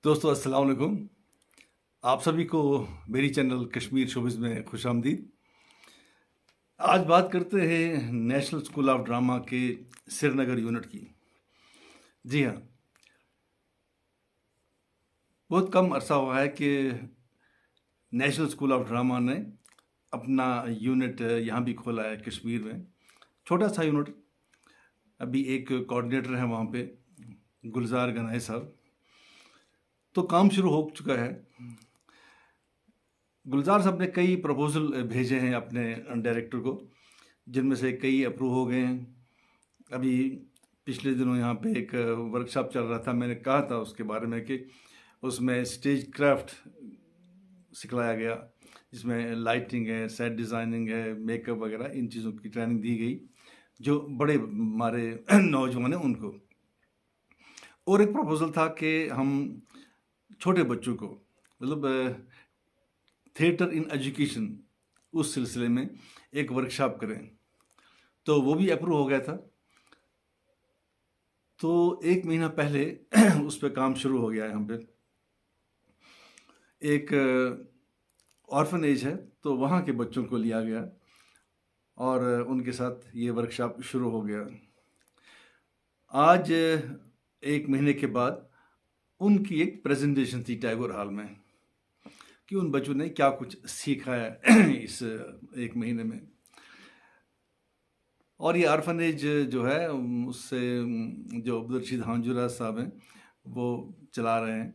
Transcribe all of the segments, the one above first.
दोस्तों अस्सलाम वालेकुम। आप सभी को मेरी चैनल कश्मीर शोबिज़ में खुशामदीद। आज बात करते हैं नेशनल स्कूल ऑफ ड्रामा के श्रीनगर यूनिट की। जी हाँ, बहुत कम अरसा हुआ है कि नेशनल स्कूल ऑफ ड्रामा ने अपना यूनिट यहाँ भी खोला है कश्मीर में। छोटा सा यूनिट, अभी एक कोऑर्डिनेटर है वहाँ पे, गुलजार गनाई साहब। तो काम शुरू हो चुका है। गुलजार साहब ने कई प्रपोजल भेजे हैं अपने डायरेक्टर को, जिनमें से कई अप्रूव हो गए हैं। अभी पिछले दिनों यहाँ पे एक वर्कशॉप चल रहा था, मैंने कहा था उसके बारे में कि उसमें स्टेज क्राफ्ट सिखलाया गया, जिसमें लाइटिंग है, सेट डिज़ाइनिंग है, मेकअप वगैरह, इन चीज़ों की ट्रेनिंग दी गई जो बड़े हमारे नौजवान हैं उनको। और एक प्रपोज़ल था कि हम छोटे बच्चों को मतलब थिएटर इन एजुकेशन, उस सिलसिले में एक वर्कशॉप करें, तो वो भी अप्रूव हो गया था। तो 1 महीना पहले उस पर काम शुरू हो गया है। यहाँ पे एक ऑर्फनेज है, तो वहाँ के बच्चों को लिया गया और उनके साथ ये वर्कशॉप शुरू हो गया। आज 1 महीने के बाद उनकी एक प्रेजेंटेशन थी टैगोर हॉल में कि उन बच्चों ने क्या कुछ सीखा है इस 1 महीने में। और ये ऑर्फनेज जो है उससे जो अब्दुल हांजुरा साहब हैं वो चला रहे हैं।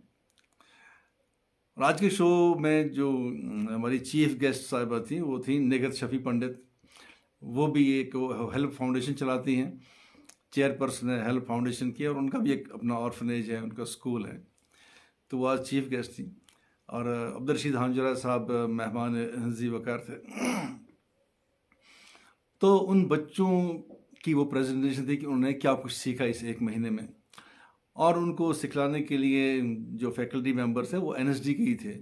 और आज के शो में जो हमारी चीफ गेस्ट साहिबा थी वो थी निगत शफ़ी पंडित। वो भी एक हेल्प फाउंडेशन चलाती हैं, चेयरपर्सन है हेल्प फाउंडेशन की, और उनका भी एक अपना ऑर्फनेज है, उनका स्कूल है। तो वो आज चीफ गेस्ट थी और अब्दुल हांजुरा साहब मेहमान जी वकार थे। तो उन बच्चों की वो प्रेजेंटेशन थी कि उन्होंने क्या कुछ सीखा इस 1 महीने में। और उनको सिखलाने के लिए जो फैकल्टी मेंबर्स हैं वो एनएसडी के ही थे,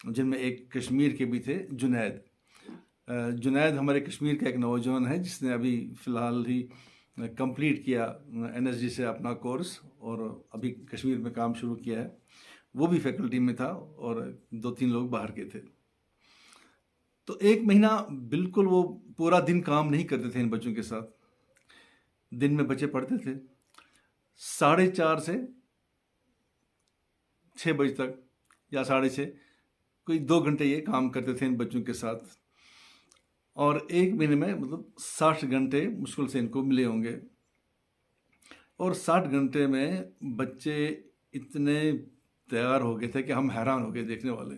जिनमें एक कश्मीर के भी थे, जुनैद। जुनैद हमारे कश्मीर का एक नौजवान है जिसने अभी फ़िलहाल ही कंप्लीट किया एनएसडी से अपना कोर्स और अभी कश्मीर में काम शुरू किया है। वो भी फैकल्टी में था और 2-3 लोग बाहर के थे। तो 1 महीना बिल्कुल वो पूरा दिन काम नहीं करते थे इन बच्चों के साथ। दिन में बच्चे पढ़ते थे 4:30 से 6 बजे तक या 6:30, कोई 2 घंटे ये काम करते थे इन बच्चों के साथ। और 1 महीने में मतलब 60 घंटे मुश्किल से इनको मिले होंगे। और 60 घंटे में बच्चे इतने तैयार हो गए थे कि हम हैरान हो गए देखने वाले।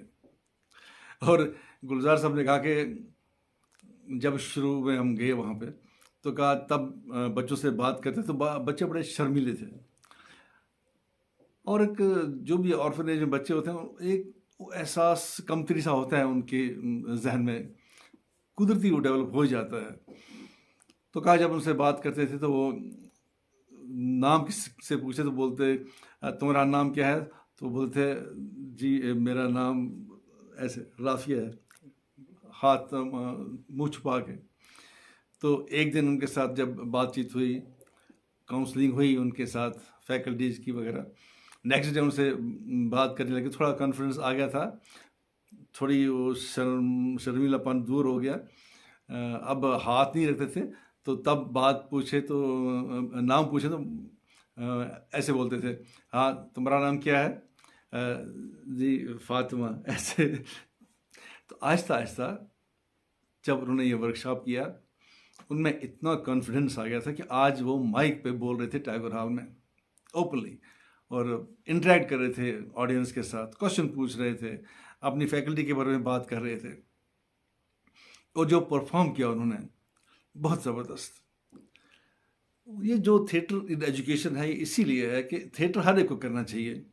और गुलजार साहब ने कहा कि जब शुरू में हम गए वहाँ पे तो कहा तब बच्चों से बात करते तो बच्चे बड़े शर्मीले थे। और एक जो भी ऑर्फनेज में बच्चे होते हैं एक एहसास कमतरी सा होता है उनके जहन में, कुदरती वो डेवलप हो जाता है। तो कहा जब उनसे बात करते थे तो वो नाम किससे पूछे तो बोलते तुम्हारा नाम क्या है, तो बोलते जी मेरा नाम ऐसे राफिया है, हाथ मुँह छुपा के। तो एक दिन उनके साथ जब बातचीत हुई, काउंसलिंग हुई उनके साथ फैकल्टीज़ की वगैरह, नेक्स्ट डे उनसे बात करने लगे, थोड़ा कॉन्फिडेंस आ गया था, थोड़ी वो शर्मीलापन दूर हो गया। अब हाथ नहीं रखते थे, तो तब बात पूछे तो नाम पूछे तो ऐसे बोलते थे, हाँ तुम्हारा नाम क्या है, जी फातिमा, ऐसे। तो आहिस्ता आहिस्ता जब उन्होंने ये वर्कशॉप किया, उनमें इतना कॉन्फिडेंस आ गया था कि आज वो माइक पे बोल रहे थे टैगोर हॉल में ओपनली, और इंटरेक्ट कर रहे थे ऑडियंस के साथ, क्वेश्चन पूछ रहे थे, अपनी फैकल्टी के बारे में बात कर रहे थे। और जो परफॉर्म किया उन्होंने बहुत ज़बरदस्त। ये जो थिएटर इन एजुकेशन है, ये इसीलिए है कि थिएटर हर एक को करना चाहिए।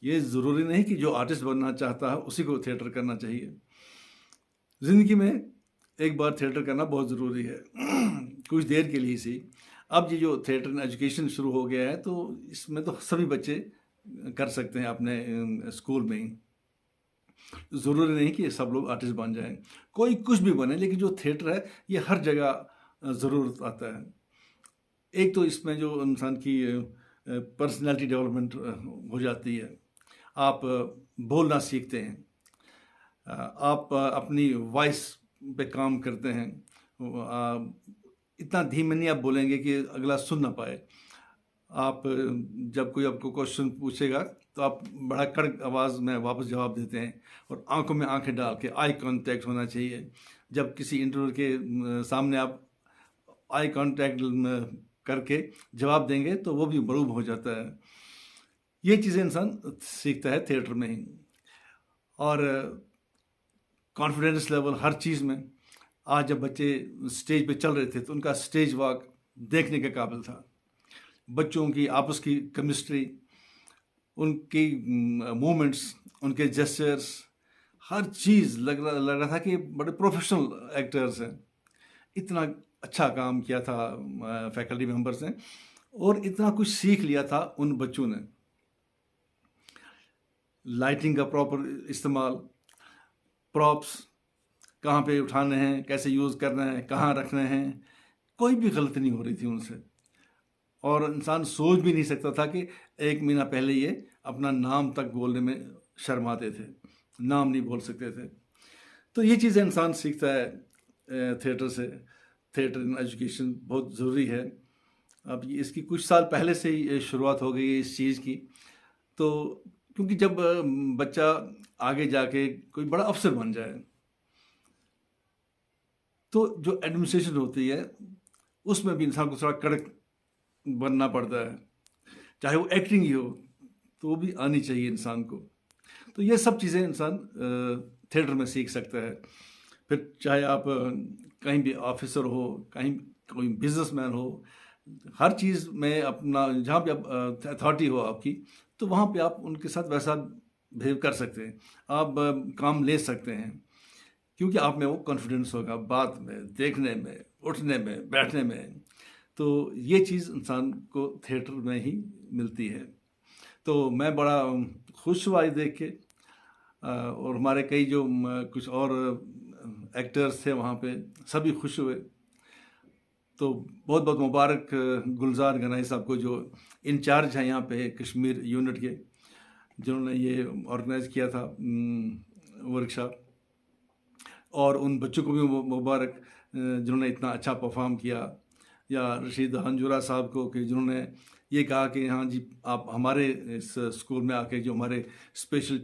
ये ज़रूरी नहीं कि जो आर्टिस्ट बनना चाहता है उसी को थिएटर करना चाहिए। ज़िंदगी में एक बार थिएटर करना बहुत ज़रूरी है कुछ देर के लिए सही। अब ये जो थिएटर इन एजुकेशन शुरू हो गया है तो इसमें तो सभी बच्चे कर सकते हैं अपने स्कूल में ही। ज़रूरी नहीं कि सब लोग आर्टिस्ट बन जाएं, कोई कुछ भी बने, लेकिन जो थिएटर है ये हर जगह ज़रूरत आता है। एक तो इसमें जो इंसान की पर्सनालिटी डेवलपमेंट हो जाती है, आप बोलना सीखते हैं, आप अपनी वॉइस पे काम करते हैं। इतना धीमे नहीं आप बोलेंगे कि अगला सुन ना पाए। आप जब कोई आपको क्वेश्चन पूछेगा तो आप बड़ा कड़क आवाज़ में वापस जवाब देते हैं, और आंखों में आंखें डाल के आई कांटेक्ट होना चाहिए। जब किसी इंटरव्यू के सामने आप आई कांटेक्ट करके जवाब देंगे तो वो भी मरूब हो जाता है। ये चीज़ें इंसान सीखता है थिएटर में ही। और कॉन्फिडेंस लेवल हर चीज़ में, आज जब बच्चे स्टेज पे चल रहे थे तो उनका स्टेज वॉक देखने के काबिल था। बच्चों की आपस की केमिस्ट्री, उनकी मूवमेंट्स, उनके जेस्चर्स, हर चीज़ लग रहा था कि बड़े प्रोफेशनल एक्टर्स हैं। इतना अच्छा काम किया था फैकल्टी मेंबर्स ने, और इतना कुछ सीख लिया था उन बच्चों ने। लाइटिंग का प्रॉपर इस्तेमाल, प्रॉप्स कहाँ पे उठाने हैं, कैसे यूज़ करना है, कहाँ रखने हैं, कोई भी गलती नहीं हो रही थी उनसे। और इंसान सोच भी नहीं सकता था कि एक महीना पहले ये अपना नाम तक बोलने में शर्माते थे, नाम नहीं बोल सकते थे। तो ये चीज़ें इंसान सीखता है थिएटर से। थिएटर इन एजुकेशन बहुत ज़रूरी है। अब इसकी कुछ साल पहले से ही शुरुआत हो गई है इस चीज़ की। तो क्योंकि जब बच्चा आगे जाके कोई बड़ा अफसर बन जाए तो जो एडमिनिस्ट्रेशन होती है उसमें भी इंसान को थोड़ा कड़क बनना पड़ता है, चाहे वो एक्टिंग ही हो तो वो भी आनी चाहिए इंसान को। तो ये सब चीज़ें इंसान थिएटर में सीख सकता है। फिर चाहे आप कहीं भी ऑफिसर हो, कहीं कोई बिजनेसमैन हो, हर चीज़ में अपना जहाँ पे आप अथॉरिटी हो आपकी, तो वहाँ पे आप उनके साथ वैसा बिहेव कर सकते हैं, आप काम ले सकते हैं, क्योंकि आप में वो कॉन्फिडेंस होगा बात में, देखने में, उठने में, बैठने में। तो ये चीज़ इंसान को थिएटर में ही मिलती है। तो मैं बड़ा खुश हुआ ये देख के, और हमारे कई जो कुछ और एक्टर्स थे वहाँ पे, सभी खुश हुए। तो बहुत बहुत मुबारक गुलजार गनाई साहब को, जो इंचार्ज हैं यहाँ पे कश्मीर यूनिट के, जिन्होंने ये ऑर्गेनाइज़ किया था वर्कशॉप। और उन बच्चों को भी मुबारक जिन्होंने इतना अच्छा परफॉर्म किया। या रशीद हंजुरा साहब को, कि जिन्होंने ये कहा कि हाँ जी, आप हमारे इस स्कूल में आके जो हमारे स्पेशल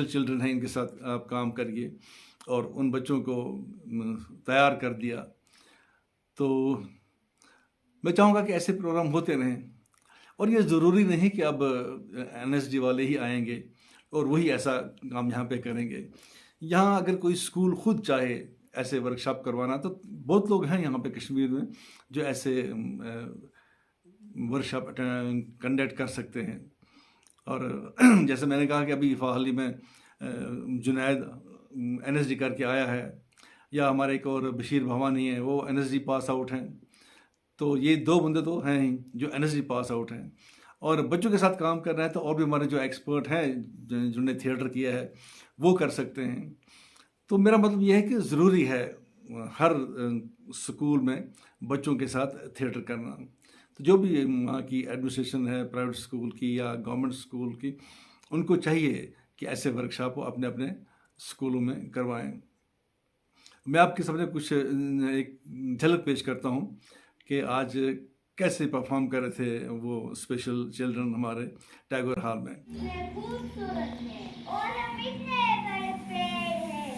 चिल्ड्रन हैं इनके साथ आप काम करिए, और उन बच्चों को तैयार कर दिया। तो मैं चाहूँगा कि ऐसे प्रोग्राम होते रहें, और ये ज़रूरी नहीं कि अब NSD वाले ही आएंगे और वही ऐसा काम यहाँ पे करेंगे। यहाँ अगर कोई स्कूल खुद चाहे ऐसे वर्कशॉप करवाना, तो बहुत लोग हैं यहाँ पे कश्मीर में जो ऐसे वर्कशॉप कंडक्ट कर सकते हैं। और जैसे मैंने कहा कि अभी हाल ही में जुनैद NSD करके आया है, या हमारे एक और बशीर भवानी है, वो NSD पास आउट हैं। तो ये दो बंदे तो हैं ही जो NSD पास आउट हैं, और बच्चों के साथ काम कर रहे हैं। तो और भी हमारे जो एक्सपर्ट हैं जिन्होंने थिएटर किया है वो कर सकते हैं। तो मेरा मतलब ये है कि ज़रूरी है हर स्कूल में बच्चों के साथ थिएटर करना। तो जो भी वहाँ की एडमिनिस्ट्रेशन है, प्राइवेट स्कूल की या गवर्नमेंट स्कूल की, उनको चाहिए कि ऐसे वर्कशॉप को अपने अपने स्कूलों में करवाएं। मैं आपके सामने कुछ एक झलक पेश करता हूँ कि आज कैसे परफॉर्म कर रहे थे वो स्पेशल चिल्ड्रन हमारे टैगोर हॉल में। खूबसूरत है और हम इतने बड़े पेड़ हैं,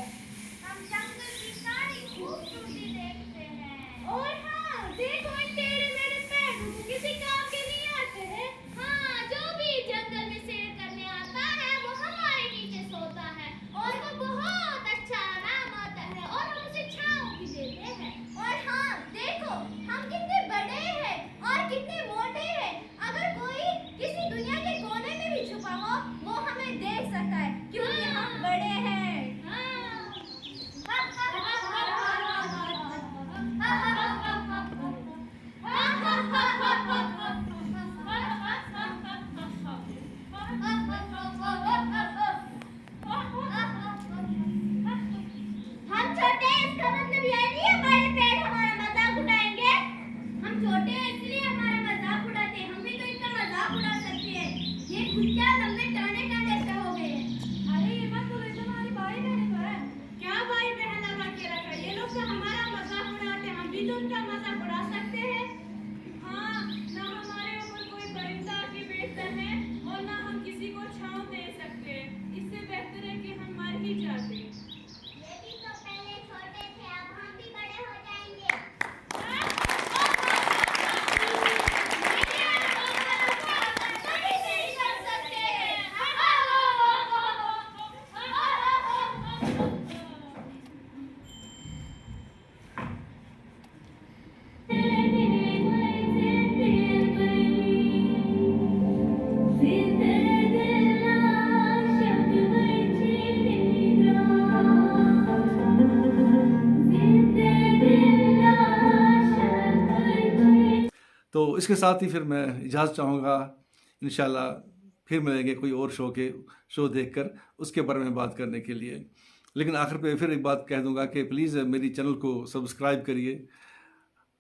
हम जंगल की सारी खूबसूरती देखते हैं। और हाँ, देखो इन टेढ़े मेढ़े पेड़ किसी काम के नहीं आते हैं। हाँ, जो भी जंगल में सैर करने आता है वो हमारे नीचे सोता है, और वो बहुत अच्छा आराम आता है, और हम उसे छांव भी देते हैं। और हाँ, देखो हम कितने बड़े हैं और कितने मोटे हैं। अगर कोई किसी दुनिया के कोने में भी छुपा हो, वो हमें देख सकता है, क्योंकि हम बड़े हैं। तो इसके साथ ही फिर मैं इजाज़त चाहूँगा। इंशाल्लाह फिर मिलेंगे कोई और शो देखकर उसके बारे में बात करने के लिए। लेकिन आखिर पे फिर एक बात कह दूँगा कि प्लीज़ मेरी चैनल को सब्सक्राइब करिए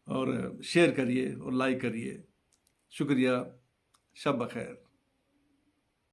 और शेयर करिए और लाइक करिए। शुक्रिया। शब बख़ैर।